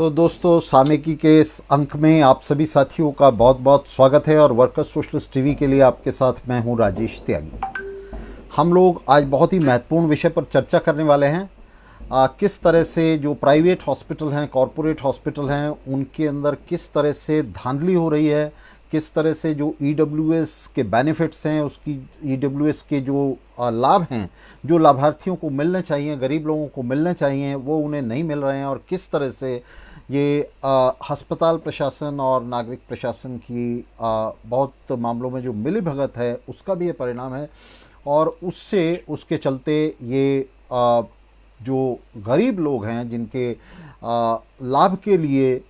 तो दोस्तों, सामयिकी के इस अंक में आप सभी साथियों का बहुत बहुत स्वागत है और वर्कर्स सोशलिस्ट टीवी के लिए आपके साथ मैं हूं राजेश त्यागी। हम लोग आज बहुत ही महत्वपूर्ण विषय पर चर्चा करने वाले हैं। किस तरह से जो प्राइवेट हॉस्पिटल हैं, कॉरपोरेट हॉस्पिटल हैं, उनके अंदर किस तरह से धांधली हो रही है, किस तरह से जो ईडब्ल्यूएस के बेनिफिट्स हैं, उसकी ईडब्ल्यूएस के जो लाभ हैं, जो लाभार्थियों को मिलने चाहिए, गरीब लोगों को मिलने चाहिए, वो उन्हें नहीं मिल रहे हैं, और किस तरह से ये अस्पताल प्रशासन और नागरिक प्रशासन की बहुत मामलों में जो मिलीभगत है उसका भी ये परिणाम है। और उससे उसके चलते ये जो गरीब लोग हैं, जिनके लाभ के लिए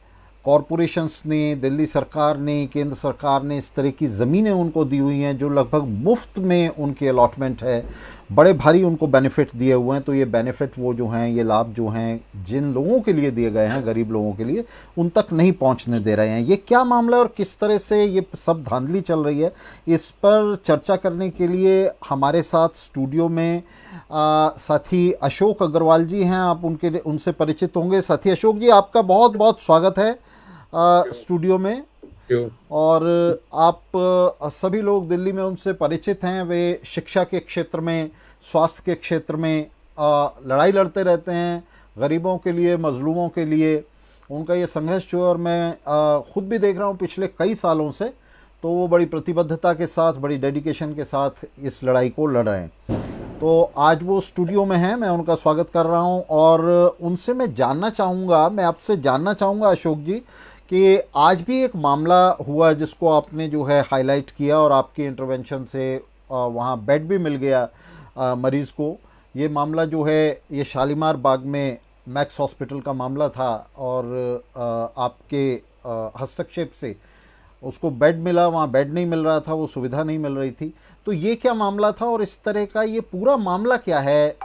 कॉरपोरेशंस ने, दिल्ली सरकार ने, केंद्र सरकार ने इस तरह की ज़मीनें उनको दी हुई हैं जो लगभग मुफ्त में उनके अलॉटमेंट है, बड़े भारी उनको बेनिफिट दिए हुए हैं। तो ये बेनिफिट वो जो हैं, ये लाभ जो हैं जिन लोगों के लिए दिए गए हैं, गरीब लोगों के लिए, उन तक नहीं पहुंचने दे रहे हैं। ये क्या मामला है और किस तरह से ये सब धांधली चल रही है, इस पर चर्चा करने के लिए हमारे साथ स्टूडियो में साथी अशोक अग्रवाल जी हैं। आप उनसे परिचित होंगे। साथी अशोक जी, आपका बहुत बहुत स्वागत है स्टूडियो में। और आप सभी लोग दिल्ली में उनसे परिचित हैं। वे शिक्षा के क्षेत्र में, स्वास्थ्य के क्षेत्र में लड़ाई लड़ते रहते हैं, गरीबों के लिए, मजलूमों के लिए। उनका ये संघर्ष जो है, और मैं खुद भी देख रहा हूँ पिछले कई सालों से, तो वो बड़ी प्रतिबद्धता के साथ, बड़ी डेडिकेशन के साथ इस लड़ाई को लड़ रहे हैं। तो आज वो स्टूडियो में हैं, मैं उनका स्वागत कर रहा हूं। और उनसे मैं आपसे जानना चाहूँगा अशोक जी, कि आज भी एक मामला हुआ जिसको आपने जो है हाईलाइट किया, और आपके इंटरवेंशन से वहाँ बेड भी मिल गया मरीज़ को। ये मामला जो है, ये शालीमार बाग में मैक्स हॉस्पिटल का मामला था, और आपके हस्तक्षेप से उसको बेड मिला। वहाँ बेड नहीं मिल रहा था, वो सुविधा नहीं मिल रही थी। तो ये क्या मामला था, और इस तरह का ये पूरा मामला क्या है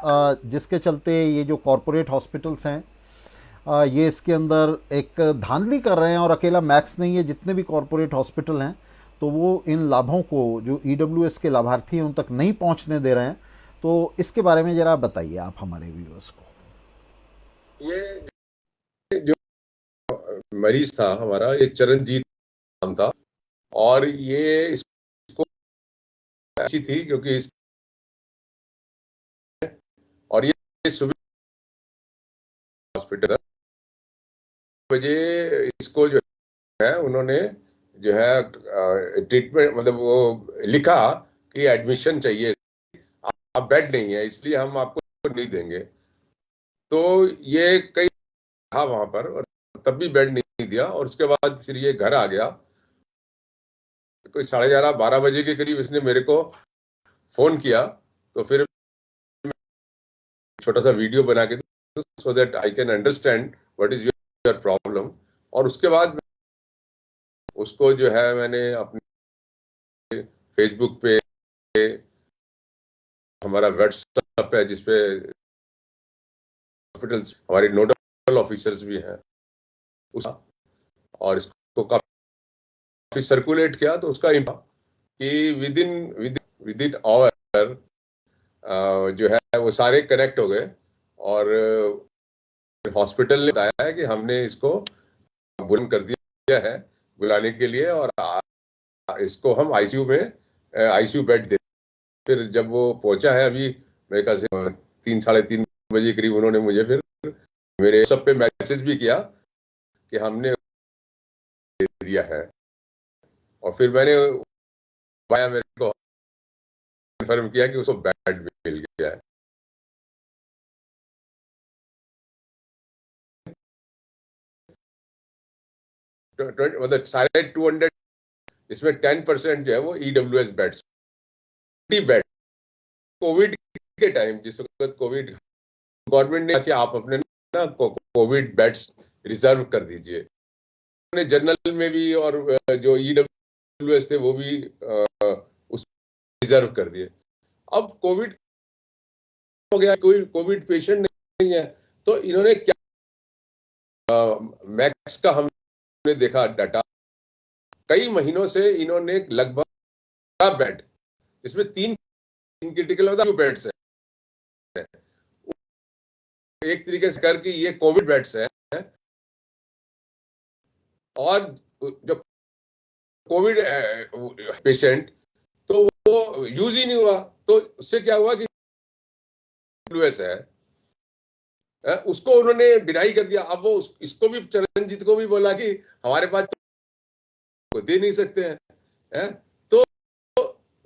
जिसके चलते ये जो कॉरपोरेट हॉस्पिटल्स हैं, ये इसके अंदर एक धांधली कर रहे हैं। और अकेला मैक्स नहीं है, जितने भी कॉरपोरेट हॉस्पिटल हैं, तो वो इन लाभों को, जो ईडब्ल्यूएस के लाभार्थी हैं, उन तक नहीं पहुंचने दे रहे हैं। तो इसके बारे में ज़रा बताइए आप हमारे व्यूअर्स को। ये जो मरीज था हमारा, ये चरणजीत नाम था। और ये इसको अच्छी थी क्योंकि और ये सुबह हॉस्पिटल बजे इसको जो है, उन्होंने जो है ट्रीटमेंट, मतलब वो लिखा कि एडमिशन चाहिए, आप बेड नहीं है इसलिए हम आपको नहीं देंगे। तो ये कई था वहां पर, और तब भी बेड नहीं दिया। और उसके बाद फिर ये घर आ गया। कोई 11:30-12 बजे के करीब इसने मेरे को फोन किया। तो फिर छोटा सा वीडियो बना के, so that I can understand what is your problem. और उसके बाद उसको जो है, मैंने अपने फेसबुक पे, हमारा व्हाट्सएप है जिसपे हॉस्पिटल्स, हमारे नोडल ऑफिसर्स भी हैं उस, और इसको काफी सर्कुलेट किया। तो उसका कि विद इन आवर जो है वो सारे कनेक्ट हो गए। और हॉस्पिटल ने बताया है कि हमने इसको बुलान कर दिया है, बुलाने के लिए, और इसको हम आईसीयू में आईसीयू बेड दे। फिर जब वो पहुंचा है, अभी मेरे ख्याल से 3-3:30 बजे करीब, उन्होंने मुझे फिर मेरे सब पे मैसेज भी किया कि हमने दे दिया है। और फिर मैंने मेरे को कंफर्म किया कि उसको बेड मिल गया है। मतलब 250, इसमें 10% जो है वो ईडब्ल्यूएस बेड्स, बेड। कोविड के टाइम, जिस वक्त कोविड, गवर्नमेंट ने कि आप अपने ना कोविड बेड्स रिजर्व कर दीजिए। उन्होंने जनरल में भी, और जो ईडब्ल्यूएस थे वो भी उस रिजर्व कर दिए। अब कोविड हो गया, कोई कोविड पेशेंट नहीं है, तो इन्होंने क्या, मैक्स का हमने देखा डाटा, कई महीनों से इन्होंने लगभग बेड, इसमें 3 क्रिटिकल बेड्स है, एक तरीके से करके ये कोविड बेड्स है, और जब कोविड पेशेंट, तो वो यूज ही नहीं हुआ। तो उससे क्या हुआ कि यूएस है, उसको उन्होंने डिनाई कर दिया। अब वो इसको भी, चरणजीत को भी बोला कि हमारे पास तो दे नहीं सकते हैं। तो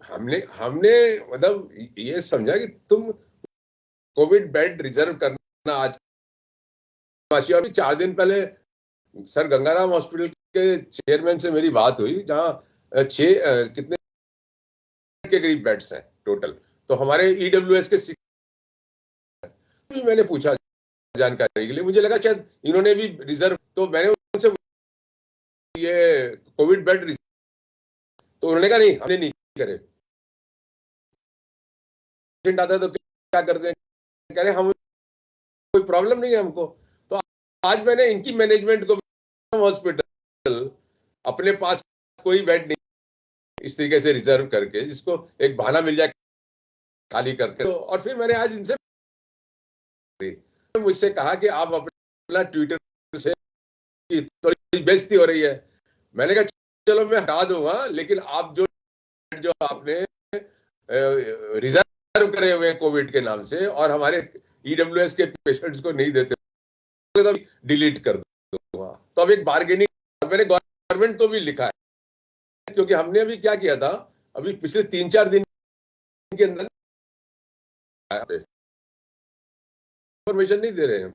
हमने हमने मतलब ये समझा कि तुम कोविड बेड रिजर्व करना आज, अभी 4 दिन पहले सर गंगाराम हॉस्पिटल के चेयरमैन से मेरी बात हुई, जहां कितने के करीब बेड्स हैं टोटल। तो हमारे ईडब्ल्यूएस के भी मैंने पूछा जानकारी के लिए, मुझे लगा शायद इन्होंने भी रिजर्व, तो मैंने उनसे ये कोविड बेड रिजर्व, तो उन्होंने कहा नहीं हमने नहीं करे। पेशेंट आता है तो क्या करते हैं, कह रहे हम कोई प्रॉब्लम नहीं है हमको। तो आज मैंने इनकी मैनेजमेंट को, हॉस्पिटल अपने पास कोई बेड नहीं इस तरीके से रिजर्व करके, जिसको एक बहाना मिल जाए खाली करके। तो और फिर मैंने आज इनसे मुझसे कहा कि आप अपना ट्विटर से थोड़ी बेइज्जती हो रही है। मैंने कहा चलो मैं हटा दूंगा, लेकिन आप जो आपने रिजर्व करे हुए हैं कोविड के नाम से और हमारे ईडब्ल्यूएस के पेशेंट्स को नहीं देते, तो डिलीट कर दूंगा। तो अब एक बार्गेनिंग मैंने गवर्नमेंट को भी लिखा है, क्योंकि हमने अभी क्या किया था, अभी पिछले 3-4 दिन के अंदर इंफॉर्मेशन नहीं दे रहे हैं,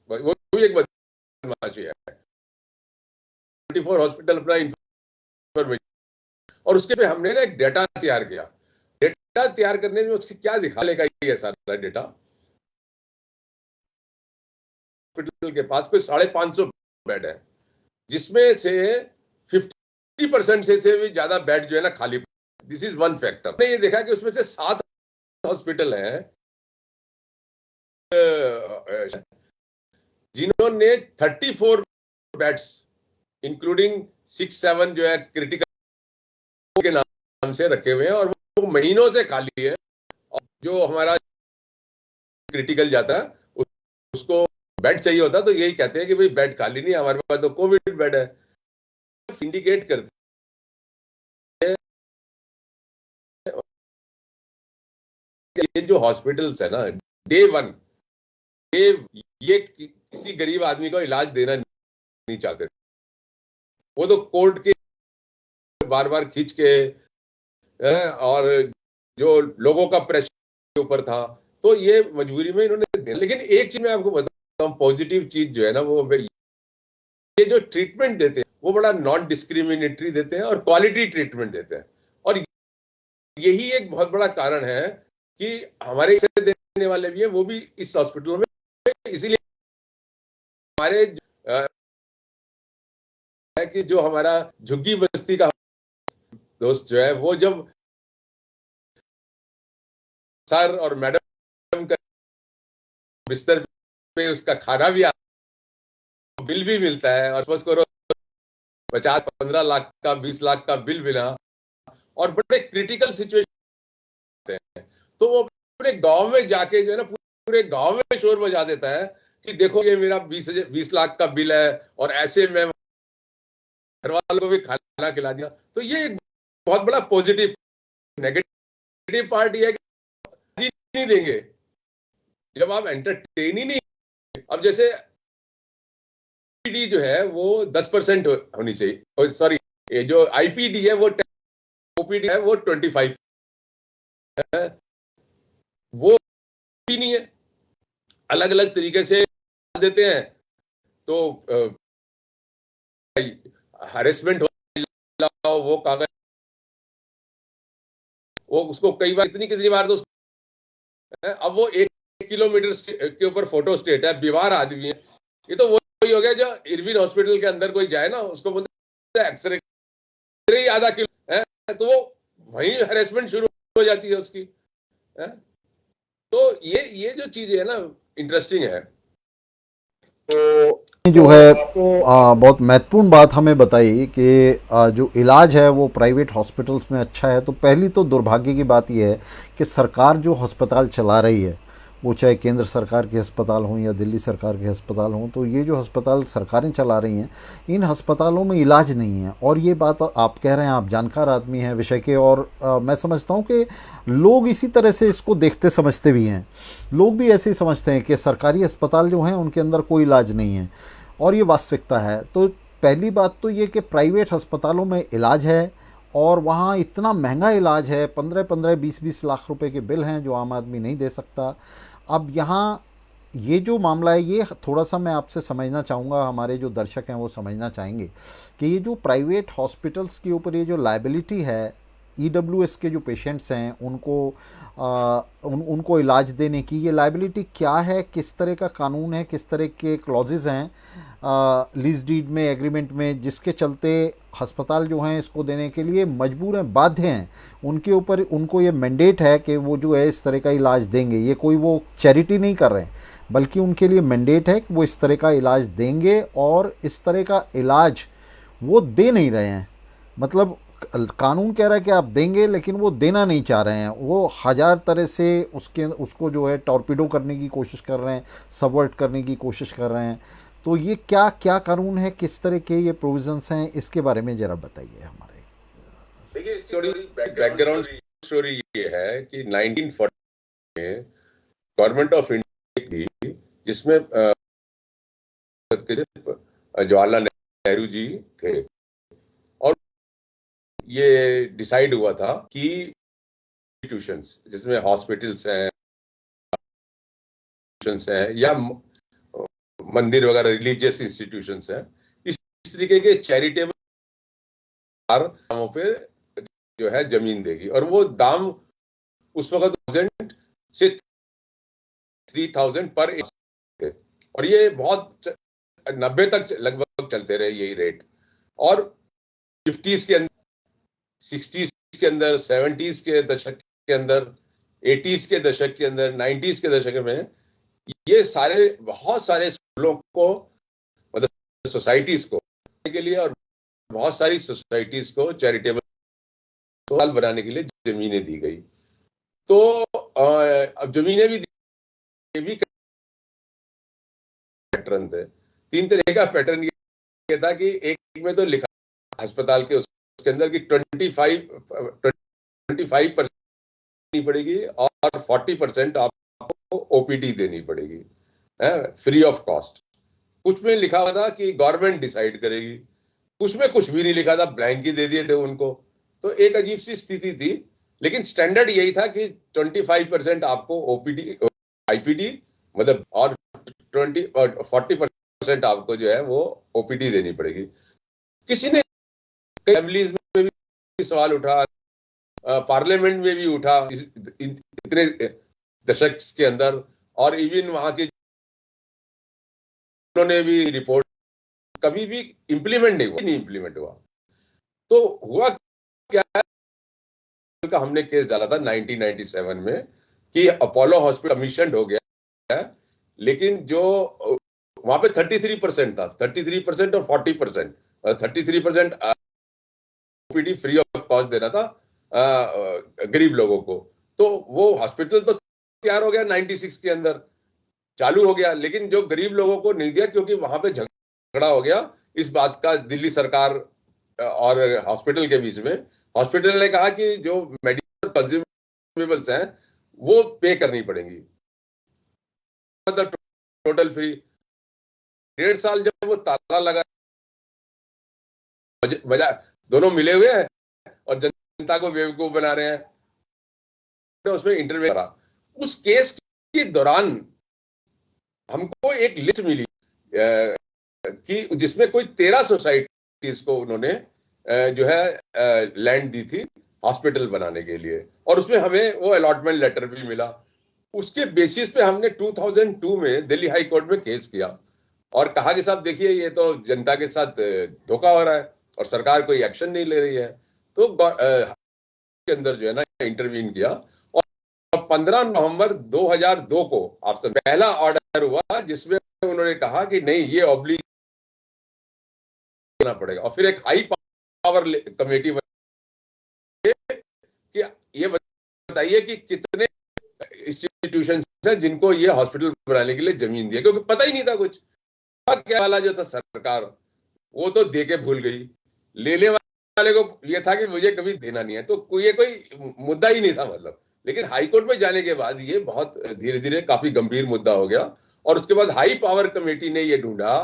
वो भी एक बदमाशी है। 24 हॉस्पिटल अपना इंफॉर्मेशन, और उसके पे हमने ना एक डेटा तैयार किया। डेटा तैयार करने में उसके क्या दिखा लेगा ये सारा डेटा, हॉस्पिटल के पास कोई 550 बेड है, जिसमें से 50% से भी ज्यादा बेड जो है ना खाली। This is one factor. हमने ये देखा कि उसमें से 7 हॉस्पिटल हैं जिन्होंने 34 बेड्स इंक्लूडिंग 6-7 जो है क्रिटिकल के नाम से रखे हुए हैं, और वो महीनों से खाली है। और जो हमारा क्रिटिकल जाता है उसको बेड चाहिए होता, तो यही कहते हैं कि भाई बेड खाली नहीं, हमारे पास तो कोविड बेड है। इंडिकेट करते ये जो हॉस्पिटल्स है ना, डे 1 ये किसी गरीब आदमी को इलाज देना नहीं चाहते। वो तो कोर्ट के बार बार खींच के, और जो लोगों का प्रेशर के ऊपर था, तो ये मजबूरी में इन्होंने दे। लेकिन एक चीज मैं आपको बताता हूँ, पॉजिटिव चीज जो है ना, वो ये जो ट्रीटमेंट देते हैं वो बड़ा नॉन डिस्क्रिमिनेटरी देते हैं और क्वालिटी ट्रीटमेंट देते हैं। और यही एक बहुत बड़ा कारण है कि हमारे देने वाले भी हैं, वो भी इस हॉस्पिटलों में। इसीलिए हमारे है कि जो हमारा झुग्गी बस्ती का दोस्त जो है, वो जब सर और मैडम का बिस्तर पे उसका खाना भी आता, बिल भी मिलता है, और सपोज करो 50-15 लाख का 20 लाख का बिल मिला, और बड़े क्रिटिकल सिचुएशन है, तो वो पूरे गांव में जाके जो है ना, पूरे गांव में शोर बजा देता है कि देखो ये मेरा 20 लाख का बिल है, और ऐसे में घर वालों को भी खाना खिला दिया। तो ये एक बहुत बड़ा पॉजिटिव। नेगेटिव पार्ट ये है कि नहीं देंगे जब आप एंटरटेन ही नहीं। अब जैसे आईपीडी जो है वो 10% होनी चाहिए, सॉरी ये जो आईपीडी है वो 10, ओपीडी है वो 25 है, वो ही नहीं है। अलग अलग तरीके से देते हैं, तो हरेसमेंट हो, वो कागज, वो उसको कई बार कितनी बार तो अब वो 1 किलोमीटर के ऊपर फोटो स्टेट है, बीमार आदमी है। ये तो वही हो गया जो इरविन हॉस्पिटल के अंदर कोई जाए ना, उसको बोलते हैं एक्सरे ही आधा किलो है, तो वो वही हरेसमेंट शुरू हो जाती है उसकी है? तो ये जो चीज है ना, इंटरेस्टिंग है। तो जो है बहुत महत्वपूर्ण बात हमें बताई कि जो इलाज है वो प्राइवेट हॉस्पिटल्स में अच्छा है। तो पहली तो दुर्भाग्य की बात यह है कि सरकार जो अस्पताल चला रही है वो चाहे केंद्र सरकार के अस्पताल हों या दिल्ली सरकार के अस्पताल हों। तो ये जो अस्पताल सरकारें चला रही हैं, इन अस्पतालों में इलाज नहीं है। और ये बात आप कह रहे हैं, आप जानकार आदमी हैं विषय के, और मैं समझता हूँ कि लोग इसी तरह से इसको देखते समझते भी हैं। लोग भी ऐसे ही समझते हैं कि सरकारी अस्पताल जो हैं उनके अंदर कोई इलाज नहीं है, और ये वास्तविकता है। तो पहली बात तो ये कि प्राइवेट अस्पतालों में इलाज है, और वहाँ इतना महंगा इलाज है, 15-15, 20-20 लाख रुपए के बिल हैं जो आम आदमी नहीं दे सकता। अब यहाँ ये जो मामला है, ये थोड़ा सा मैं आपसे समझना चाहूँगा, हमारे जो दर्शक हैं वो समझना चाहेंगे कि ये जो प्राइवेट हॉस्पिटल्स के ऊपर ये जो लाइबिलिटी है, ईडब्ल्यूएस के जो पेशेंट्स हैं उनको इलाज देने की, ये लाइबिलिटी क्या है, किस तरह का कानून है, किस तरह के क्लॉजेज हैं लीज डीड में, एग्रीमेंट में, जिसके चलते अस्पताल जो हैं इसको देने के लिए मजबूर हैं, बाध्य हैं, उनके ऊपर उनको ये मैंडेट है कि वो जो है इस तरह का इलाज देंगे। ये कोई वो चैरिटी नहीं कर रहे हैं, बल्कि उनके लिए मैंडेट है कि वो इस तरह का इलाज देंगे, और इस तरह का इलाज वो दे नहीं रहे हैं। मतलब कानून कह रहा है कि आप देंगे, लेकिन वो देना नहीं चाह रहे हैं। वो हज़ार तरह से उसको जो है टॉर्पिडो करने की कोशिश कर रहे हैं, सबवर्ट करने की कोशिश कर रहे हैं। तो ये क्या क्या कानून है, किस तरह के ये प्रोविजंस हैं, इसके बारे में ज़रा बताइए हमारे। देखिए, इसकी थोड़ी बैकग्राउंड स्टोरी ये है कि 1940 में गवर्नमेंट ऑफ इंडिया थी, जिसमें जवाहरलाल नेहरू जी थे, और ये डिसाइड हुआ था कि इंस्टीट्यूशंस जिसमें हॉस्पिटल्स हैं या मंदिर वगैरह, रिलीजियस इंस्टीट्यूशंस हैं, इस तरीके के चैरिटेबल दामों पे जो है जमीन देगी। और वो दाम उस वक्त 1000 से 3000 पर थे, और ये बहुत 90 तक लगभग चलते रहे यही रेट। और 50s के अंदर, 60s के अंदर, 70s के दशक के अंदर, 80s के दशक के अंदर, 90s के दशक में ये सारे बहुत सारे स्कूलों को, मतलब सोसाइटीज को के लिए, और बहुत सारी सोसाइटीज को चैरिटेबल बनाने के लिए जमीनें दी गई। तो अब जमीनें भी पैटर्न थे, 3 तरह का पैटर्न ये था कि एक में तो लिखा अस्पताल के उसके अंदर कि 25% देनी पड़ेगी और 40% आपको ओपीडी देनी पड़ेगी, फ्री ऑफ कॉस्ट। कुछ में लिखा हुआ था कि गवर्नमेंट डिसाइड करेगी, कुछ में कुछ भी नहीं लिखा था, ब्लैंक ही दे दिए थे उनको। तो एक अजीब सी स्थिति थी, लेकिन स्टैंडर्ड यही था कि 25% आपको ओपीडी, आईपीडी, मतलब, और 40% आपको जो है वो ओपीडी देनी पड़ेगी। किसी ने फैमिलीज में भी सवाल उठा, पार्लियामेंट में भी उठा इतने दशक के अंदर, और इवन वहां के उन्होंने भी रिपोर्ट, कभी भी इम्प्लीमेंट नहीं हुआ। तो हुआ क्या का हमने केस डाला था 1997 में कि अपोलो हॉस्पिटल कमीशन हो गया, लेकिन जो वहां पे 33% था, 33% और 40%, 33% ओपीडी फ्री ऑफ कॉस्ट देना था गरीब लोगों को। तो वो हॉस्पिटल तो तैयार हो गया 96 के अंदर, चालू हो गया, लेकिन जो गरीब लोगों को नहीं दिया, क्योंकि वहां पे झगड़ा हो गया इस बात का दिल्ली सरकार और हॉस्पिटल के बीच में। हॉस्पिटल ने कहा कि जो मेडिकल कंज्यूमेबल्स हैं वो पे करनी पड़ेंगी, मतलब टोटल फ्री। 1.5 साल जब वो ताला लगा, वजह दोनों मिले हुए हैं और जनता को बेवकूफ बना रहे हैं, तो उसमें इंटरव्यू करा। उस केस के दौरान हमको एक लिस्ट मिली कि जिसमें कोई 13 सोसाइटीज को उन्होंने जो है लैंड दी थी हॉस्पिटल बनाने के लिए, और उसमें हमें वो अलॉटमेंट लेटर भी मिला। उसके बेसिस पे हमने 2002 में दिल्ली हाई कोर्ट में केस किया और कहा कि साहब देखिए, ये तो जनता के साथ धोखा हो रहा है और सरकार कोई एक्शन नहीं ले रही है। तो के अंदर जो है ना इंटरवीन किया, और 15 नवंबर 2002 को आपसे पहला ऑर्डर हुआ जिसमें उन्होंने कहा कि नहीं, ये ऑब्लिग करना पड़ेगा। और फिर एक हाई पावर कमेटी कि ये बताइए कि कितने इंस्टीट्यूशन है जिनको ये हॉस्पिटल बनाने के लिए जमीन दी, क्योंकि पता ही नहीं था कुछ। क्या वाला जो था सरकार, वो तो दे के भूल गई। लेने वाले को ये था कि मुझे कभी देना नहीं है, तो ये कोई मुद्दा ही नहीं था मतलब। लेकिन हाईकोर्ट में जाने के बाद ये बहुत धीरे धीरे काफी गंभीर मुद्दा हो गया, और उसके बाद हाई पावर कमेटी ने ये ढूंढा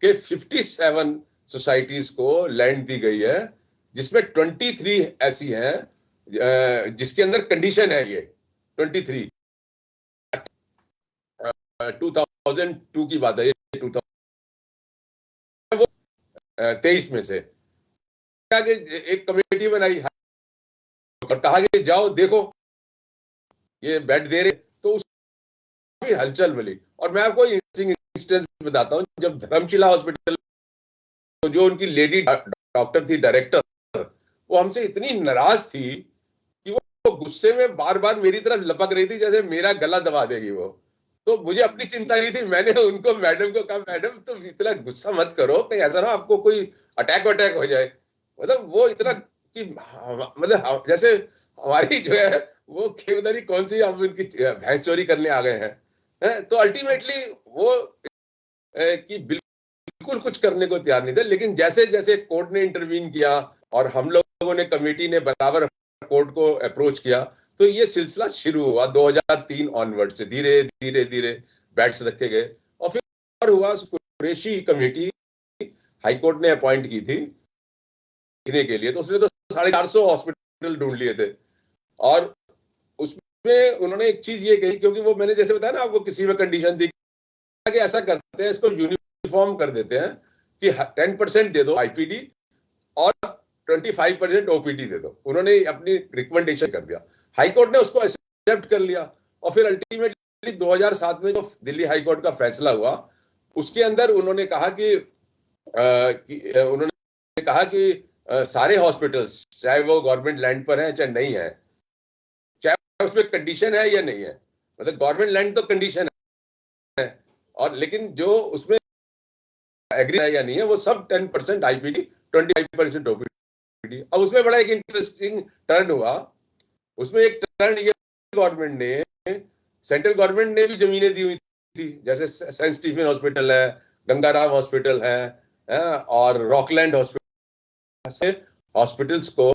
कि 57 सोसाइटीज को लैंड दी गई है, जिसमें 23 ऐसी हैं जिसके अंदर कंडीशन है। ये 23 2002 की बात है, ये 2023 में से आगे एक कमेटी बनाई और कहा कि जाओ देखो ये बेड दे रहे, तो उसकी हलचल मिली। और मैं आपको इंटरेस्टिंग इंस्टेंस बताता हूँ, जब धर्मशिला हॉस्पिटल, तो जो उनकी लेडी डॉक्टर थी, डायरेक्टर, वो हमसे इतनी नाराज थी कि वो गुस्से में बार बार मेरी तरफ लपक रही थी जैसे मेरा गला दबा देगी वो। तो मुझे अपनी चिंता नहीं थी, मैंने उनको, मैडम को कहा, मैडम तुम इतना गुस्सा मत करो, कहीं ऐसा ना आपको कोई अटैक वटैक हो जाए। मतलब वो इतना कि मतलब जैसे हमारी जो है वो पता नहीं कौन सी हम उनकी भैंस चोरी करने आ गए हैं। तो अल्टीमेटली वो कि बिल्कुल कुछ करने को तैयार नहीं थे। लेकिन जैसे जैसे कोर्ट ने इंटरवीन किया और हम लोगों ने, कमेटी ने बराबर कोर्ट को अप्रोच किया, तो ये सिलसिला शुरू हुआ 2003 ऑनवर्ड से। धीरे धीरे धीरे बैट्स रखे गए, और फिर और हुआ, कुरैशी कमेटी हाईकोर्ट ने अपॉइंट की थी देखने के लिए। तो उसने तो 450 हॉस्पिटल ढूंढ लिए थे, और उसमें उन्होंने एक चीज ये कही, क्योंकि वो मैंने जैसे बताया ना आपको, किसी में कंडीशन थी कि ऐसा करते हैं, इसको यूनिफॉर्म कर देते हैं कि 10% दे दो आईपीडी और 25% ओपीडी दे दो। उन्होंने अपनी रिकमेंडेशन कर दिया, हाईकोर्ट ने उसको एक्सेप्ट कर लिया। और फिर अल्टीमेटली 2007 में जो दिल्ली हाईकोर्ट का फैसला हुआ, उसके अंदर उन्होंने कहा कि सारे हॉस्पिटल्स, चाहे वो गवर्नमेंट लैंड पर हैं चाहे नहीं है, चाहे उसमें कंडीशन है या नहीं है, मतलब गवर्नमेंट लैंड तो कंडीशन है, और लेकिन जो उसमें एग्री है या नहीं है, वो सब 10% आईपीडी, 25% ओपीडी। अब उसमें बड़ा एक इंटरेस्टिंग टर्न हुआ। उसमें एक टर्न ये, गवर्नमेंट ने, सेंट्रल गवर्नमेंट ने भी जमीनें दी हुई थी, जैसे सेंट स्टीफन हॉस्पिटल है, गंगाराम हॉस्पिटल है, और रॉकलैंड हॉस्पिटल से हॉस्पिटल्स को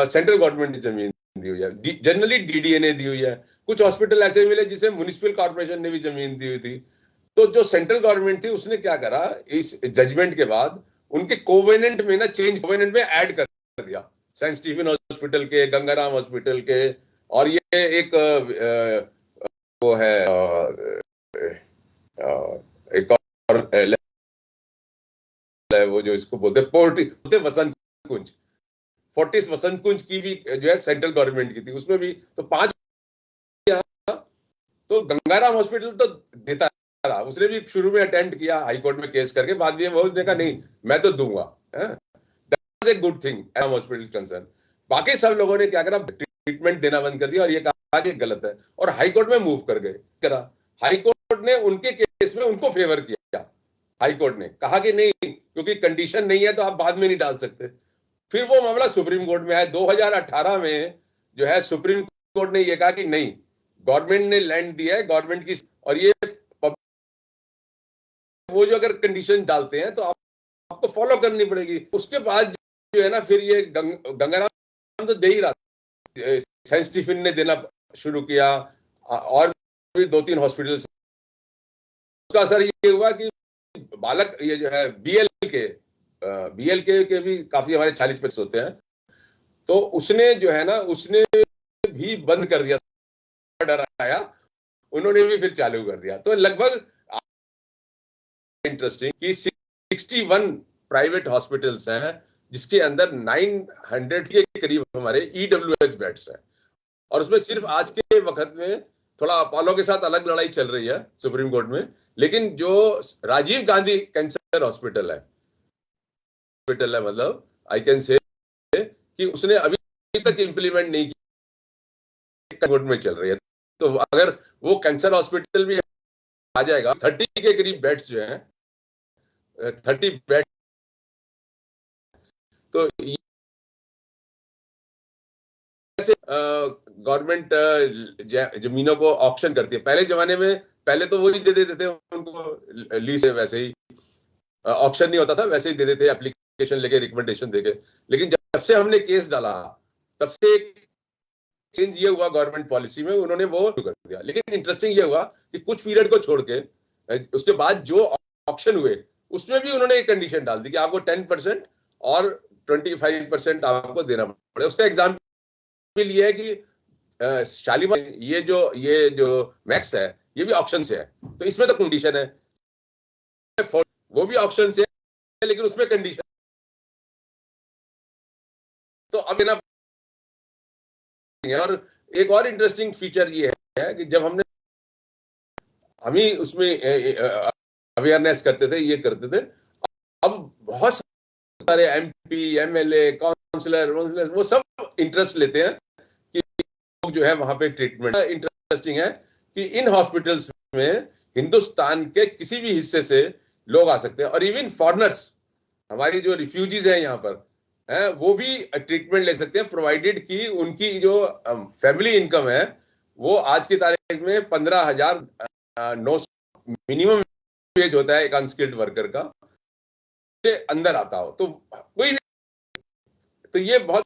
सेंट्रल गवर्नमेंट ने जमीन दी हुई है। जनरली डीडीए ने दी हुई है। कुछ हॉस्पिटल ऐसे मिले जिसे म्युनिसिपल कॉर्पोरेशन ने भी जमीन दी हुई थी। तो जो सेंट्रल गवर्नमेंट थी उसने क्या करा, इस जजमेंट के बाद उनके कोवेनेंट में ना, चेंज कोवेनेंट में ऐड कर दिया, सेंट स्टीफन हॉस्पिटल के, गंगाराम हॉस्पिटल के, और ये एक वो है एक और वो जो इसको बोलते पोर्ट वसंत कुंज, फोर्टिस वसंत कुंज की भी जो है सेंट्रल गवर्नमेंट की थी, उसमें भी तो 5। तो गंगाराम हॉस्पिटल तो देता रहा, उसने भी शुरू में अटेम्प्ट किया हाईकोर्ट में केस करके, बाद में वो उसने कहा नहीं मैं तो दूंगा। That's a good thing as hospital concern. बाकी सब लोगों ने क्या करा, ट्रीटमेंट देना बंद कर दिया और ये कहा कि गलत है, और हाईकोर्ट में मूव कर गए। करा हाईकोर्ट ने उनके केस में उनको फेवर किया। हाईकोर्ट ने कहा कि नहीं, क्योंकि कंडीशन नहीं है तो आप बाद में नहीं डाल सकते। फिर वो मामला सुप्रीम कोर्ट में आया 2018 में, जो है सुप्रीम कोर्ट ने ये कहा कि नहीं, गवर्नमेंट ने लैंड दिया है, गवर्नमेंट की, और ये वो जो अगर कंडीशन डालते हैं तो आपको फॉलो करनी पड़ेगी। उसके बाद जो है ना, फिर ये गंगाराम तो दे ही रहा, सेंट स्टीफन ने देना शुरू किया, और भी 2-3 हॉस्पिटल। उसका असर ये हुआ कि बालक, ये जो है बीएल के भी काफी हमारे 40-50 होते हैं, तो उसने जो है ना, उसने भी बंद कर दिया, डराया, उन्होंने भी फिर चालू कर दिया। तो लगभग इंटरेस्टिंग कि 61 प्राइवेट हॉस्पिटल्स हैं, जिसके अंदर 900 के करीब हमारे ईडब्ल्यूएस बेड्स हैं। और उसमें सिर्फ आज के वक्त में थोड़ा अपोलो के साथ अलग लड़ाई चल रही है सुप्रीम कोर्ट में, लेकिन जो राजीव गांधी कैंसर हॉस्पिटल है, मतलब आई कैन से कि उसने अभी तक इंप्लीमेंट नहीं किया, कोर्ट में चल रही है। तो अगर वो कैंसर हॉस्पिटल भी आ जाएगा, 30 के करीब बेड्स जो हैं, 30 बेड, तो कैसे गवर्नमेंट जमीनों को ऑक्शन करती है। पहले जमाने में पहले तो वही दे देते थे उनको लीज से, वैसे ही ऑक्शन नहीं होता था, वैसे ही दे देते एप्लीकेशन लेके, रिकमेंडेशन देके। लेकिन जब से हमने केस डाला तब से चेंज ये हुआ गवर्नमेंट पॉलिसी में, उन्होंने वो कर दिया। लेकिन इंटरेस्टिंग ये हुआ कि कुछ पीरियड को छोड़ के उसके बाद जो ऑक्शन हुए उसमें भी उन्होंने एक कंडीशन डाल दी कि आपको 10% और 25% आपको देना पड़े। उसका एग्जाम्पल ये है कि शालीमार ये जो मैक्स है ये भी ऑक्शन से है, तो इसमें तो कंडीशन है। वो भी ऑक्शन से है लेकिन उसमें कंडीशन, तो अब ना। और एक और इंटरेस्टिंग फीचर ये है कि जब हम ही उसमें अवेयरनेस करते थे, ये करते थे, अब बहुत सारे MP MLA काउंसलर वो सब इंटरेस्ट लेते हैं कि लोग जो है वहां पे ट्रीटमेंट। इंटरेस्टिंग है कि इन हॉस्पिटल्स में हिंदुस्तान के किसी भी हिस्से से लोग आ सकते हैं, और इवन फॉरेनर्स, हमारी जो रिफ्यूजीज हैं यहाँ पर है, वो भी ट्रीटमेंट ले सकते हैं, प्रोवाइडेड कि उनकी जो फैमिली इनकम है वो आज की तारीख में 15,900 मिनिमम वेज होता है एक अनस्किल्ड वर्कर का, से अंदर आता हो। तो कोई भी, तो ये बहुत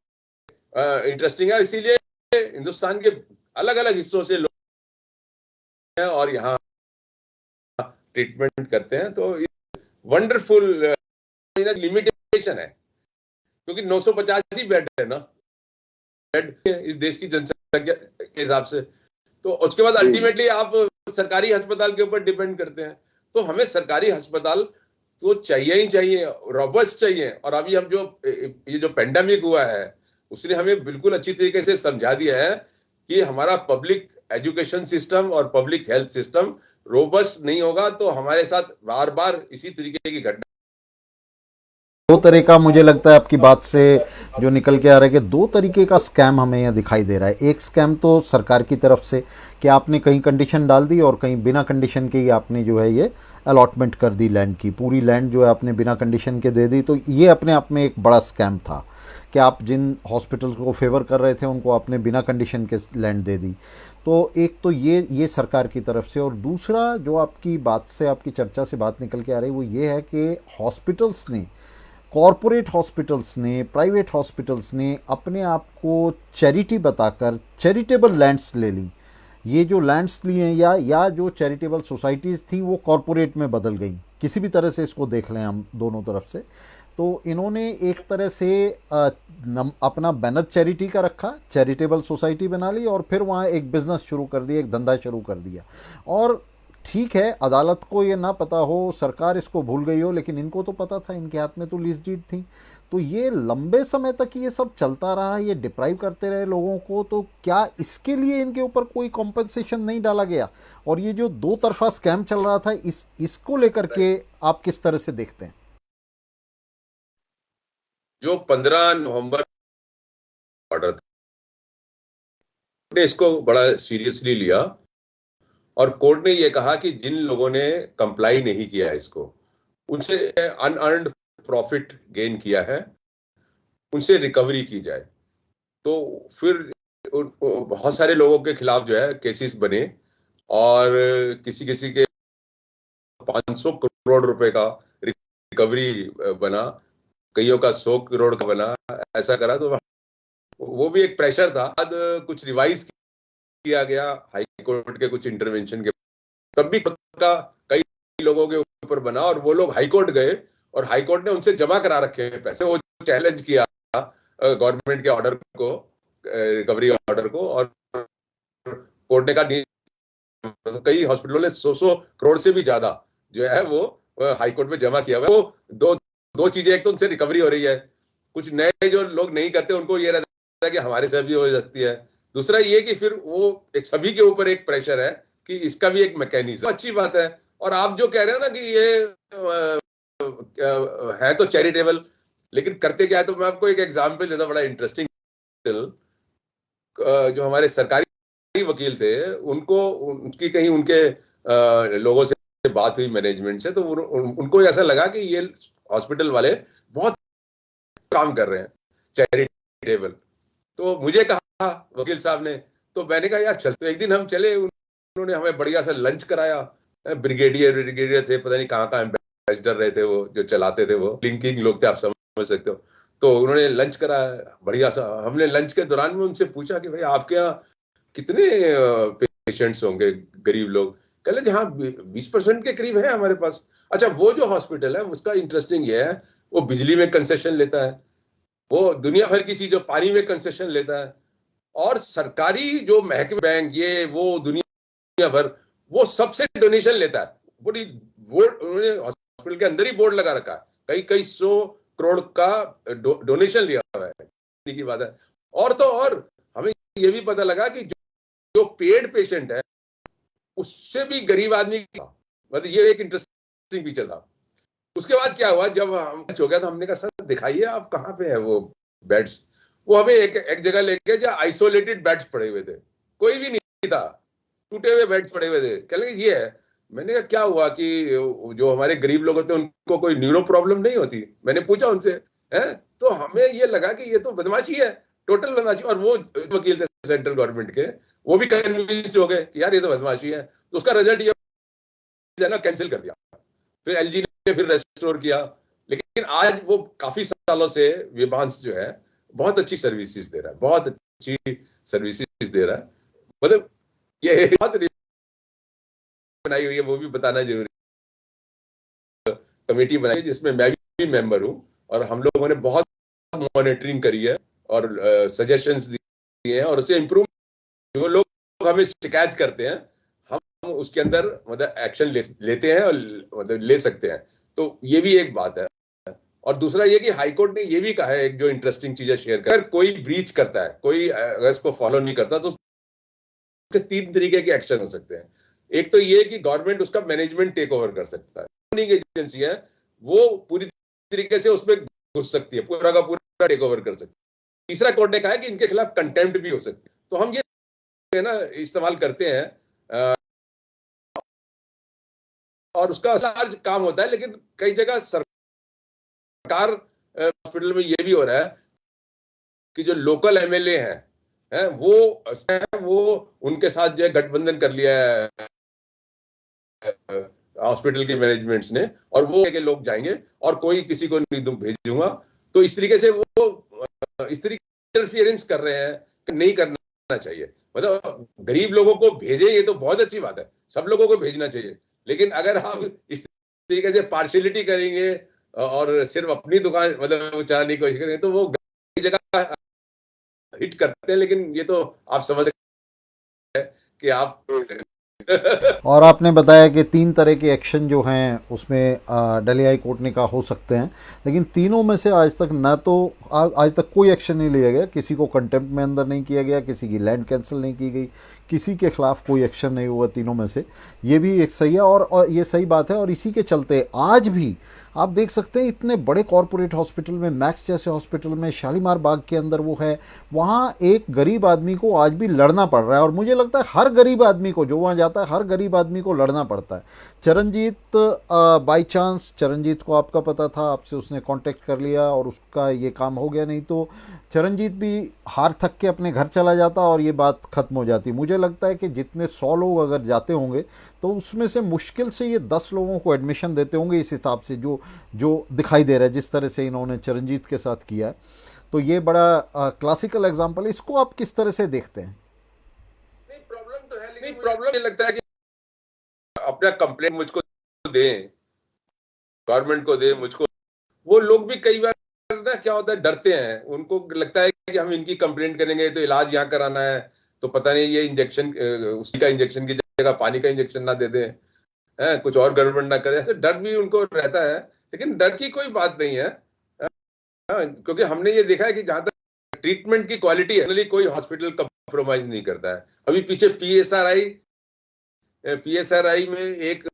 इंटरेस्टिंग है। इसीलिए हिंदुस्तान के अलग अलग हिस्सों से लोग हैं और यहाँ ट्रीटमेंट करते हैं। तो वंडरफुल लिमिटेशन है क्योंकि 950 ही बेड है ना, बेड इस देश की जनसंख्या के हिसाब से। तो उसके बाद अल्टीमेटली आप सरकारी अस्पताल के ऊपर डिपेंड करते हैं। तो हमें सरकारी अस्पताल तो चाहिए ही चाहिए, रोबस्ट चाहिए। और अभी हम ये जो पेंडेमिक हुआ है उसने हमें बिल्कुल अच्छी तरीके से समझा दिया है कि हमारा पब्लिक एजुकेशन सिस्टम और पब्लिक हेल्थ सिस्टम रोबस्ट नहीं होगा तो हमारे साथ बार बार इसी तरीके की घटना। दो तरह का मुझे लगता है आपकी बात से जो निकल के आ रहा है कि दो तरीके का स्कैम हमें यहाँ दिखाई दे रहा है। एक स्कैम तो सरकार की तरफ से कि आपने कहीं कंडीशन डाल दी और कहीं बिना कंडीशन के ही आपने जो है ये अलॉटमेंट कर दी लैंड की, पूरी लैंड जो है आपने बिना कंडीशन के दे दी। तो ये अपने आप में एक बड़ा स्कैम था कि आप जिन हॉस्पिटल को फेवर कर रहे थे उनको आपने बिना कंडीशन के लैंड दे दी। तो एक तो ये सरकार की तरफ से, और दूसरा जो आपकी बात से, आपकी चर्चा से बात निकल के आ रही है वो ये है कि हॉस्पिटल्स ने, कॉरपोरेट हॉस्पिटल्स ने, प्राइवेट हॉस्पिटल्स ने अपने आप को चैरिटी बताकर चैरिटेबल लैंड्स ले ली। ये जो लैंड्स लिए हैं या जो चैरिटेबल सोसाइटीज़ थी वो कॉरपोरेट में बदल गई, किसी भी तरह से इसको देख लें हम दोनों तरफ से। तो इन्होंने एक तरह से अपना बैनर चैरिटी का रखा, चैरिटेबल सोसाइटी बना ली और फिर वहाँ एक बिज़नेस शुरू कर दिया, एक धंधा शुरू कर दिया। और ठीक है, अदालत को ये ना पता हो, सरकार इसको भूल गई हो, लेकिन इनको तो पता था, इनके हाथ में तो लीज डीड थी। तो ये लंबे समय तक ये सब चलता रहा, ये डिप्राइव करते रहे लोगों को। तो क्या इसके लिए इनके ऊपर कोई कॉम्पनसेशन नहीं डाला गया? और ये जो दो तरफा स्कैम चल रहा था, इसको लेकर के आप किस तरह से देखते हैं? जो 15 नवंबर ऑर्डर ने इसको बड़ा सीरियसली लिया और कोर्ट ने यह कहा कि जिन लोगों ने कंप्लाई नहीं किया इसको, उनसे अनअर्न्ड प्रॉफिट गेन किया है, उनसे रिकवरी की जाए। तो फिर बहुत सारे लोगों के खिलाफ जो है केसेस बने और किसी किसी के 500 करोड़ रुपए का रिकवरी बना, कईयों का 100 करोड़ का बना, ऐसा करा। तो वो भी एक प्रेशर था। बाद कुछ रिवाइज किया गया हाई कोर्ट के कुछ इंटरवेंशन के, तब भी का कई लोगों के ऊपर बना और वो लोग हाई कोर्ट गए और हाई कोर्ट ने उनसे जमा करा रखे हैं पैसे। वो चैलेंज किया गवर्नमेंट के ऑर्डर को, रिकवरी ऑर्डर को, और कोर्ट ने कहा कई हॉस्पिटलों ने 100 करोड़ से भी ज्यादा जो है वो हाई कोर्ट में जमा किया हुआ है। वो दो चीजें, एक तो उनसे रिकवरी हो रही है, कुछ नए जो लोग नहीं करते उनको ये रहता है कि हमारे से भी हो सकती है। दूसरा ये कि फिर वो एक सभी के ऊपर एक प्रेशर है कि इसका भी एक मैकेनिज्म। अच्छी बात है। और आप जो कह रहे हो ना कि ये है तो चैरिटेबल, लेकिन करते क्या है, तो मैं आपको एक एग्जांपल देता, बड़ा इंटरेस्टिंग। जो हमारे सरकारी वकील थे, उनकी कहीं उनके लोगों से बात हुई, मैनेजमेंट से, तो उनको ऐसा लगा कि ये हॉस्पिटल वाले बहुत काम कर रहे हैं चैरिटेबल। तो मुझे कहा वकील साहब ने। तो मैंने कहा यार चल, तो एक दिन हम चले, उन्होंने हमें बढ़िया सा लंच कराया। ब्रिगेडियर थे, पता नहीं कहाँ कहाँ एम्बेसडर रहे थे, वो जो चलाते थे, वो लिंकिंग लोग थे, आप समझ सकते हो। तो उन्होंने लंच कराया बढ़िया सा। हमने लंच के दौरान में उनसे पूछा कि भाई आपके यहाँ कितने पेशेंट्स होंगे, गरीब लोग? कह ले हाँ 20% के करीब है हमारे पास। अच्छा, वो जो हॉस्पिटल है उसका इंटरेस्टिंग ये है, वो बिजली में कंसेशन लेता है, वो दुनिया भर की चीजों, पानी में कंसेशन लेता है, और सरकारी जो महकमे, बैंक, ये वो दुनिया भर, वो सबसे डोनेशन लेता है। बड़ी बोर्ड, उन्होंने हॉस्पिटल के अंदर ही बोर्ड लगा रखा है, कई कई 100 करोड़ का डोनेशन लिया हुआ है की बात है। और तो और हमें ये भी पता लगा कि जो पेड पेशेंट है उससे भी गरीब आदमी का, मतलब ये एक इंटरेस्टिंग फीचर था। उसके बाद क्या हुआ, जब हम हो गया तो हमने कहा सर दिखाइए आप कहाँ पे है वो बेड्स। वो हमें एक जगह ले गए जहाँ आइसोलेटेड बेड्स पड़े हुए थे, कोई भी नहीं था, टूटे हुए बेड्स पड़े हुए थे। कह लगे ये है। मैंने कहा क्या हुआ कि जो हमारे गरीब लोग होते हैं उनको कोई न्यूरो प्रॉब्लम नहीं होती? मैंने पूछा उनसे, है? तो हमें ये लगा कि ये तो बदमाशी है, टोटल बदमाशी। और वो वकील थे सेंट्रल गवर्नमेंट के, वो भी कन्विंस हो गए कि यार ये तो बदमाशी है। तो उसका रिजल्ट ये है ना, कैंसिल कर दिया। फिर एलजी ने फिर रेस्टोर किया। लेकिन आज वो काफी सालों से विवांश जो है बहुत अच्छी सर्विसेज दे रहा है, बहुत अच्छी सर्विसेज दे रहा है। मतलब ये बात बनाई हुई है, वो भी बताना जरूरी है। कमेटी बनाई है जिसमें मैं भी मेंबर हूँ, और हम लोगों ने बहुत मॉनिटरिंग करी है और सजेशंस दिए हैं, और उसे इम्प्रूव, जो लोग हमें शिकायत करते हैं हम उसके अंदर मतलब एक्शन लेते हैं और मतलब ले सकते हैं। तो ये भी एक बात है। और दूसरा ये कि हाईकोर्ट ने ये भी कहा है, एक जो इंटरेस्टिंग चीजें शेयर कर, अगर कोई ब्रीच करता है, कोई अगर इसको फॉलो नहीं करता, तो उसके 3 तरीके के एक्शन हो सकते हैं। एक तो ये कि गवर्नमेंट उसका मैनेजमेंट टेक ओवर कर सकता है, एजेंसी है वो पूरी तरीके से उसमें घुस सकती है, पूरा का पूरा टेक ओवर कर सकती है। तीसरा कोर्ट ने कहा है कि इनके खिलाफ कंटेम्प्ट भी हो सकती है। तो हम ये ना इस्तेमाल करते हैं, और उसका चार्ज काम होता है। लेकिन कई जगह सरकार हॉस्पिटल में ये भी हो रहा है कि जो लोकल एमएलए हैं वो उनके साथ जो है गठबंधन कर लिया है हॉस्पिटल के मैनेजमेंट्स ने, और वो के लोग जाएंगे और कोई किसी को नहीं भेजूंगा। तो इस तरीके से वो इस तरीके इंटरफियरेंस कर रहे हैं कि नहीं करना चाहिए। मतलब गरीब लोगों को भेजे, ये तो बहुत अच्छी बात है, सब लोगों को भेजना चाहिए। लेकिन अगर आप इस तरीके से पार्शियलिटी करेंगे और सिर्फ अपनी दुकान मतलब चलाने की कोशिश करेंगे, तो वो कई जगह हिट करते हैं। लेकिन ये तो आप समझ सकते हैं कि आप और आपने बताया कि 3 तरह के एक्शन जो हैं उसमें दिल्ली हाई कोर्ट ने कहा हो सकते हैं, लेकिन तीनों में से आज तक ना तो आज तक कोई एक्शन नहीं लिया गया, किसी को कंटेम्प्ट में अंदर नहीं किया गया, किसी की लैंड कैंसिल नहीं की गई, किसी के खिलाफ कोई एक्शन नहीं हुआ तीनों में से। ये भी एक सही है, और ये सही बात है। और इसी के चलते आज भी आप देख सकते हैं इतने बड़े कॉरपोरेट हॉस्पिटल में, मैक्स जैसे हॉस्पिटल में, शालीमार बाग के अंदर वो है, वहाँ एक गरीब आदमी को आज भी लड़ना पड़ रहा है। और मुझे लगता है हर गरीब आदमी को जो वहाँ जाता है, हर गरीब आदमी को लड़ना पड़ता है। चरणजीत, बाई चांस चरणजीत को आपका पता था, आपसे उसने कांटेक्ट कर लिया और उसका ये काम हो गया, नहीं तो चरणजीत भी हार थक के अपने घर चला जाता और ये बात ख़त्म हो जाती। मुझे लगता है कि जितने 100 लोग अगर जाते होंगे तो उसमें से मुश्किल से ये 10 लोगों को एडमिशन देते होंगे, इस हिसाब से जो जो दिखाई दे रहा है, जिस तरह से इन्होंने चरणजीत के साथ किया है। तो ये बड़ा क्लासिकल एग्जाम्पल है। इसको आप किस तरह से देखते हैं? नहीं, प्रॉब्लम तो है, लेकिन प्रॉब्लम ये लगता है कि अपना कंप्लेंट मुझको दें, गवर्नमेंट को दें, मुझको। वो लोग भी कई बार ना क्या होता है, डरते हैं, उनको लगता है कि हम इनकी कंप्लेंट करेंगे तो इलाज यहाँ कराना है, तो पता नहीं ये इंजेक्शन उसी का इंजेक्शन की जगह पानी का इंजेक्शन ना दे दें, है कुछ और गड़बड़ ना करे, ऐसे डर भी उनको रहता है। लेकिन डर की कोई बात नहीं है, हाँ, क्योंकि हमने ये देखा है कि जहां तक ट्रीटमेंट की क्वालिटी है, कोई हॉस्पिटल कंप्रोमाइज नहीं करता है। अभी पीछे पीएसआरआई में एक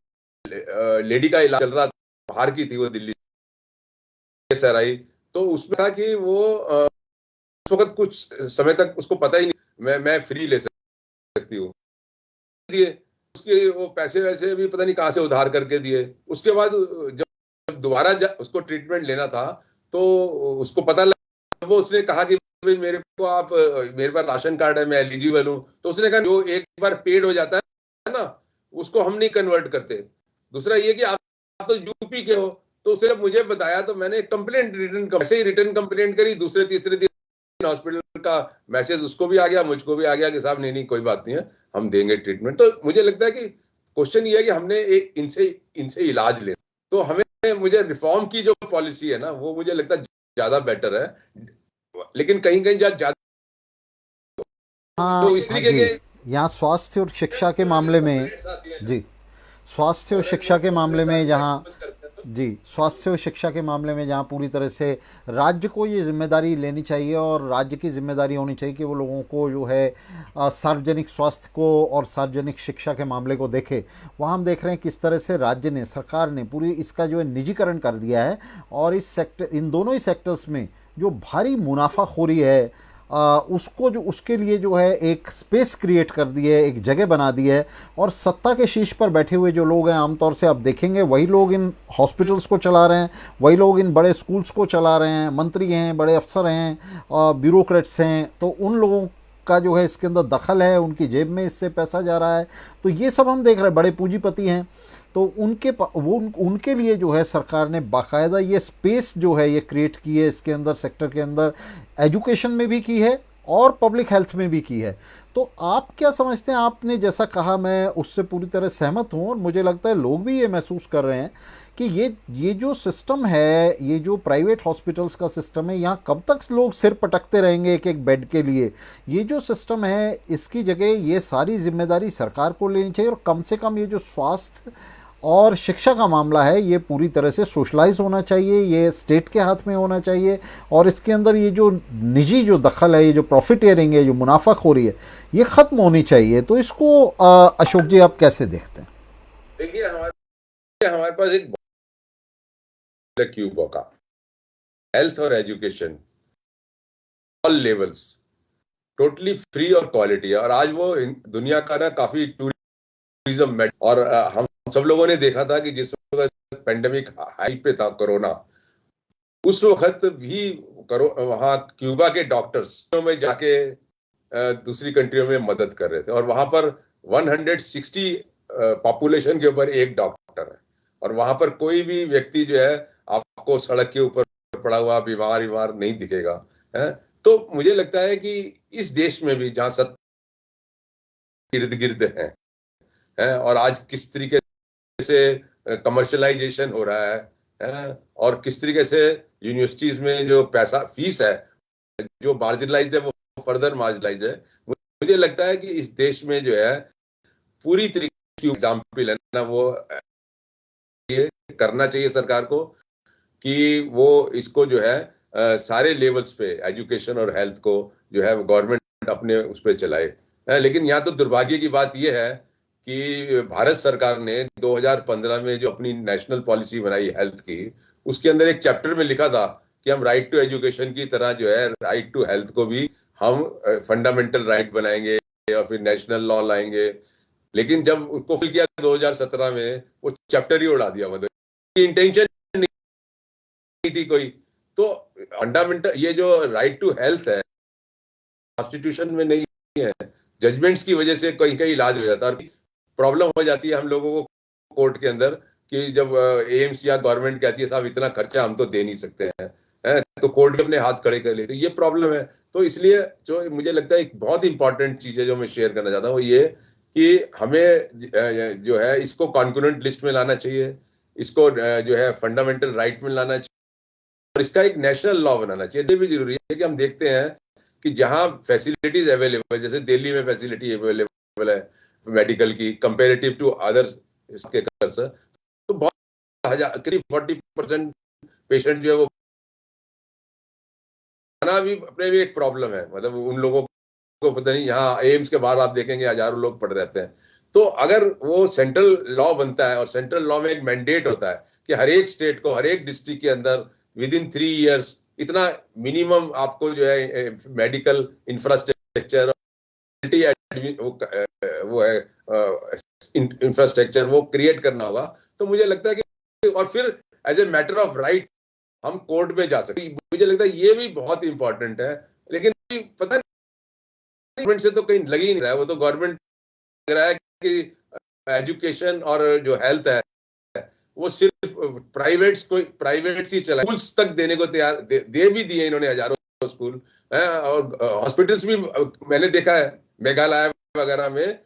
लेडी का इलाज चल रहा था, बाहर की थी वो, दिल्ली पीएसआरआई। तो उसमें था कि वो उस वक्त कुछ समय तक उसको पता ही नहीं मैं फ्री ले सकती हूँ, दिए उसके वो पैसे वैसे भी पता नहीं कहाँ से उधार करके दिए। उसके बाद जब दोबारा उसको ट्रीटमेंट लेना था तो उसको पता लगा, वो उसने कहा कि भाई मेरे को आप मेरे पास राशन कार्ड है, मैं एलिजिबल हूँ, तो उसने कहा जो एक बार पेड हो जाता है ना, उसको हम नहीं कन्वर्ट करते। दूसरा ये कि आप तो यूपी के हो, तो उसने मुझे बताया तो मैंने कंप्लेंट ऐसे ही रिटर्न कंप्लेंट करी, दूसरे तीसरे दिन हॉस्पिटल का मैसेज उसको भी आ गया, मुझको भी आ गया कि साहब नहीं कोई बात नहीं है, हम देंगे ट्रीटमेंट। तो मुझे लगता है कि क्वेश्चन ये है कि हमने एक इनसे इलाज लेना, तो हमें मुझे रिफॉर्म की जो पॉलिसी है ना, वो मुझे लगता है ज्यादा बेटर है, लेकिन कहीं कहीं ज्यादा। हाँ तो इस हाँ तरीके जी, के यहाँ स्वास्थ्य और शिक्षा के मामले में, जी, स्वास्थ्य और शिक्षा के मामले में जहाँ, जी, स्वास्थ्य और शिक्षा के मामले में जहाँ पूरी तरह से राज्य को ये जिम्मेदारी लेनी चाहिए और राज्य की जिम्मेदारी होनी चाहिए कि वो लोगों को जो है सार्वजनिक स्वास्थ्य को और सार्वजनिक शिक्षा के मामले को देखे। वहाँ हम देख रहे हैं किस तरह से राज्य ने, सरकार ने पूरी इसका जो है निजीकरण कर दिया है और इस सेक्टर, इन दोनों ही सेक्टर्स में जो भारी मुनाफाखोरी है उसको जो, उसके लिए जो है एक स्पेस क्रिएट कर दी है, एक जगह बना दी है। और सत्ता के शीर्ष पर बैठे हुए जो लोग हैं, आमतौर से आप देखेंगे वही लोग इन हॉस्पिटल्स को चला रहे हैं, वही लोग इन बड़े स्कूल्स को चला रहे हैं, मंत्री हैं, बड़े अफसर हैं, ब्यूरोक्रेट्स हैं। तो उन लोगों का जो है इसके अंदर दखल है, उनकी जेब में इससे पैसा जा रहा है। तो ये सब हम देख रहे हैं, बड़े पूंजीपति हैं, तो उनके लिए जो है सरकार ने बाकायदा ये स्पेस जो है ये क्रिएट की है इसके अंदर, सेक्टर के अंदर, एजुकेशन में भी की है और पब्लिक हेल्थ में भी की है। तो आप क्या समझते हैं? आपने जैसा कहा मैं उससे पूरी तरह सहमत हूँ और मुझे लगता है लोग भी ये महसूस कर रहे हैं कि ये जो सिस्टम है, ये जो प्राइवेट हॉस्पिटल्स का सिस्टम है, यहाँ कब तक लोग सिर पटकते रहेंगे एक एक बेड के लिए। ये जो सिस्टम है इसकी जगह ये सारी जिम्मेदारी सरकार को लेनी चाहिए और कम से कम ये जो स्वास्थ्य और शिक्षा का मामला है ये पूरी तरह से सोशलाइज होना चाहिए, ये स्टेट के हाथ में होना चाहिए और इसके अंदर ये जो निजी जो दखल है, ये जो प्रॉफिटेयरिंग है, जो मुनाफाखोरी है, ये ख़त्म होनी चाहिए। तो इसको अशोक जी आप कैसे देखते हैं? देखिए हमारे पास एक क्यूब का हेल्थ और education all levels totally free और क्वालिटी है, और आज वो दुनिया का ना काफी टूरिज्म और हम सब लोगों ने देखा था कि जिस वक्त पेंडेमिक हाई पे था कोरोना, उस वक्त भी वहां क्यूबा के डॉक्टर्स में जाके दूसरी कंट्रियों में मदद कर रहे थे, और वहां पर 160 पॉपुलेशन के ऊपर एक डॉक्टर है, और वहां पर कोई भी व्यक्ति जो है आपको सड़क के ऊपर पड़ा हुआ बीमार नहीं दिखेगा है। तो मुझे लगता है कि इस देश में भी जहां सब इर्द गिर्द है और आज किस तरीके से कमर्शलाइजेशन हो रहा है और किस तरीके से यूनिवर्सिटीज में जो पैसा फीस है जो मार्जिनलाइज्ड है वो फर्दर मार्जिनलाइज्ड है। मुझे लगता है कि इस देश में जो है पूरी तरीके की एग्जाम्पल है ना, वो ये करना चाहिए सरकार को कि वो इसको जो है सारे लेवल्स पे एजुकेशन और हेल्थ को जो है गवर्नमेंट अपने उस पर चलाए। लेकिन यहाँ तो दुर्भाग्य की बात यह है कि भारत सरकार ने 2015 में जो अपनी नेशनल पॉलिसी बनाई हेल्थ की, उसके अंदर एक चैप्टर में लिखा था कि हम राइट टू एजुकेशन की तरह जो है राइट टू हेल्थ को भी हम फंडामेंटल राइट बनाएंगे और फिर नेशनल लॉ लाएंगे। लेकिन जब उसको फिल किया 2017 में, वो चैप्टर ही उड़ा दिया, मतलब इंटेंशन नहीं थी कोई। तो फंडामेंटल ये जो राइट टू हेल्थ है कॉन्स्टिट्यूशन में नहीं है, जजमेंट्स की वजह से कहीं कहीं इलाज हो जाता है, और प्रॉब्लम हो जाती है हम लोगों को कोर्ट के अंदर कि जब एम्स या गवर्नमेंट कहती है साहब इतना खर्चा हम तो दे नहीं सकते हैं, तो कोर्ट भी अपने हाथ खड़े कर लेते, ये प्रॉब्लम है। तो इसलिए जो मुझे लगता है एक बहुत इंपॉर्टेंट चीज है जो मैं शेयर करना चाहता हूँ वो ये कि हमें जो है इसको कॉन्करेंट लिस्ट में लाना चाहिए, इसको जो है फंडामेंटल राइट में लाना चाहिए और इसका एक नेशनल लॉ बनाना चाहिए। ये भी जरूरी है कि हम देखते हैं कि जहां फैसिलिटीज अवेलेबल है, जैसे दिल्ली में फैसिलिटी अवेलेबल है मेडिकल की कंपेरेटिव टू अदर्स के कर्स, तो बहुत करीब 40% पेशेंट जो है वो खाना भी अपने भी एक प्रॉब्लम है, मतलब उन लोगों को पता नहीं, यहाँ एम्स के बाहर आप देखेंगे हजारों लोग पड़े रहते हैं। तो अगर वो सेंट्रल लॉ बनता है और सेंट्रल लॉ में एक मैंडेट होता है कि हर एक स्टेट को हर एक डिस्ट्रिक्ट के अंदर विद इन 3 इयर्स इतना मिनिमम आपको जो है मेडिकल इंफ्रास्ट्रक्चर वो है इंफ्रास्ट्रक्चर वो क्रिएट करना होगा, तो मुझे लगता है कि और फिर as a matter of right हम कोर्ट में जा सकते हैं। मुझे लगता है ये भी बहुत इंपॉर्टेंट है। लेकिन पता नहीं, गवर्नमेंट से तो कहीं लग ही नहीं रहा है, वो तो गवर्नमेंट लग रहा है कि एजुकेशन और जो हेल्थ है वो सिर्फ प्राइवेट्स ही चला, स्कूल्स तक देने को तैयार, दे भी दिए इन्होंने हजारों स्कूल है। और हॉस्पिटल्स भी मैंने देखा है मेघालय वगैरह में,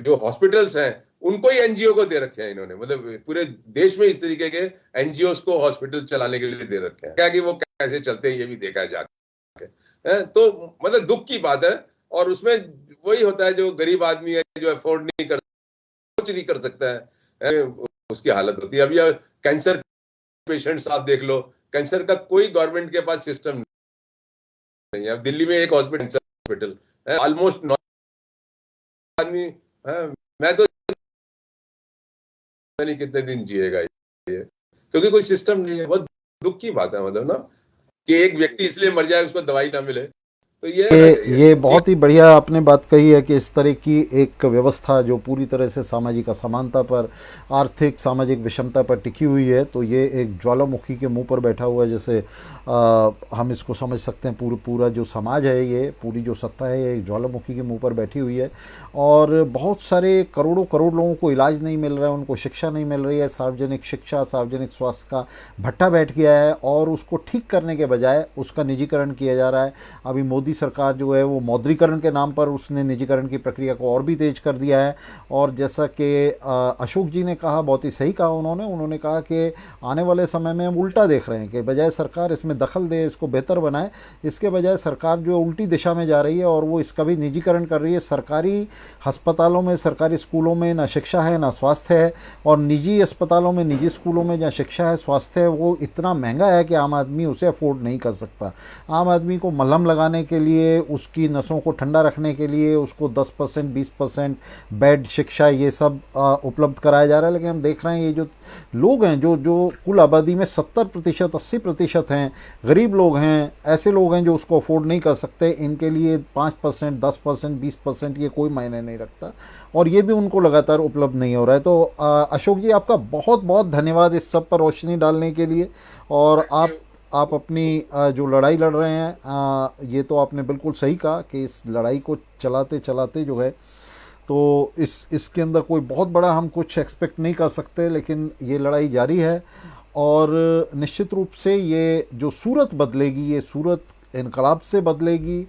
जो हॉस्पिटल्स हैं उनको ही एनजीओ को दे रखे हैं इन्होंने, मतलब पूरे देश में इस तरीके के एनजीओ को हॉस्पिटल चलाने के लिए दे रखे हैं। क्या कि वो कैसे चलते हैं ये भी देखा है जाके, तो मतलब दुख की बात है। और उसमें वही होता है, जो गरीब आदमी है, जो अफोर्ड नहीं कर, कुछ नहीं कर सकता है, उसकी हालत होती है। अभी कैंसर पेशेंट्स आप देख लो, कैंसर का कोई गवर्नमेंट के पास सिस्टम नहीं है। अब दिल्ली में एक हॉस्पिटल है, ऑलमोस्ट आदमी है, मैं तो नहीं कितने दिन जिएगा ये, क्योंकि कोई सिस्टम नहीं है। बहुत दुख की बात है, मतलब ना, कि एक व्यक्ति इसलिए मर जाए उसको दवाई ना मिले, तो ये होना चाहिए। ये बहुत ही बढ़िया आपने बात कही है कि इस तरह की एक व्यवस्था जो पूरी तरह से सामाजिक असमानता पर, आर्थिक सामाजिक विषमता पर टिकी हुई है, तो ये एक ज्वालामुखी के मुंह पर बैठा हुआ है। जैसे हम इसको समझ सकते हैं, पूरा जो समाज है, ये पूरी जो सत्ता है, ये एक ज्वालामुखी के मुंह पर बैठी हुई है। और बहुत सारे करोड़ों करोड़ लोगों को इलाज नहीं मिल रहा है, उनको शिक्षा नहीं मिल रही है, सार्वजनिक शिक्षा, सार्वजनिक स्वास्थ्य का भट्टा बैठ गया है, और उसको ठीक करने के बजाय उसका निजीकरण किया जा रहा है। अभी मोदी सरकार जो है वो मौद्रीकरण के नाम पर उसने निजीकरण की प्रक्रिया को और भी तेज कर दिया है। और जैसा कि अशोक जी ने कहा, बहुत ही सही कहा उन्होंने कहा कि आने वाले समय में हम उल्टा देख रहे हैं कि बजाय सरकार इसमें दखल दे, इसको बेहतर बनाए, इसके बजाय सरकार जो उल्टी दिशा में जा रही है और वो इसका भी निजीकरण कर रही है। सरकारी अस्पतालों में, सरकारी स्कूलों में ना शिक्षा है ना स्वास्थ्य है, और निजी अस्पतालों में, निजी स्कूलों में जहाँ शिक्षा है, स्वास्थ्य है, वो इतना महंगा है कि आम आदमी उसे अफोर्ड नहीं कर सकता। आम आदमी को मलहम लगाने के लिए, उसकी नसों को ठंडा रखने के लिए उसको 10%, 20% बेड, शिक्षा, ये सब उपलब्ध कराया जा रहा है। लेकिन हम देख रहे हैं ये जो लोग हैं, जो कुल आबादी में 70%, 80% हैं, गरीब लोग हैं, ऐसे लोग हैं जो उसको अफोर्ड नहीं कर सकते। इनके लिए 5%, 10%, 20% ये कोई मायने नहीं रखता, और ये भी उनको लगातार उपलब्ध नहीं हो रहा है। तो अशोक जी, आपका बहुत बहुत धन्यवाद इस सब पर रोशनी डालने के लिए। और आप अपनी जो लड़ाई लड़ रहे हैं, ये तो आपने बिल्कुल सही कहा कि इस लड़ाई को चलाते चलाते जो है, तो इसके अंदर कोई बहुत बड़ा हम कुछ एक्सपेक्ट नहीं कर सकते, लेकिन ये लड़ाई जारी है। और निश्चित रूप से ये जो सूरत बदलेगी, ये सूरत इनकलाब से बदलेगी।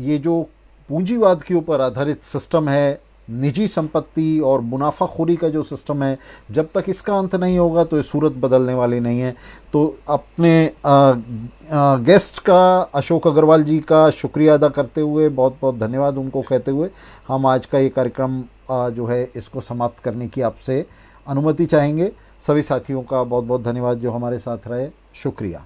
ये जो पूंजीवाद के ऊपर आधारित सिस्टम है, निजी संपत्ति और मुनाफाखोरी का जो सिस्टम है, जब तक इसका अंत नहीं होगा तो ये सूरत बदलने वाली नहीं है। तो अपने गेस्ट का, अशोक अग्रवाल जी का शुक्रिया अदा करते हुए, बहुत बहुत धन्यवाद उनको कहते हुए, हम आज का ये कार्यक्रम जो है इसको समाप्त करने की आपसे अनुमति चाहेंगे। सभी साथियों का बहुत बहुत धन्यवाद जो हमारे साथ रहे। शुक्रिया।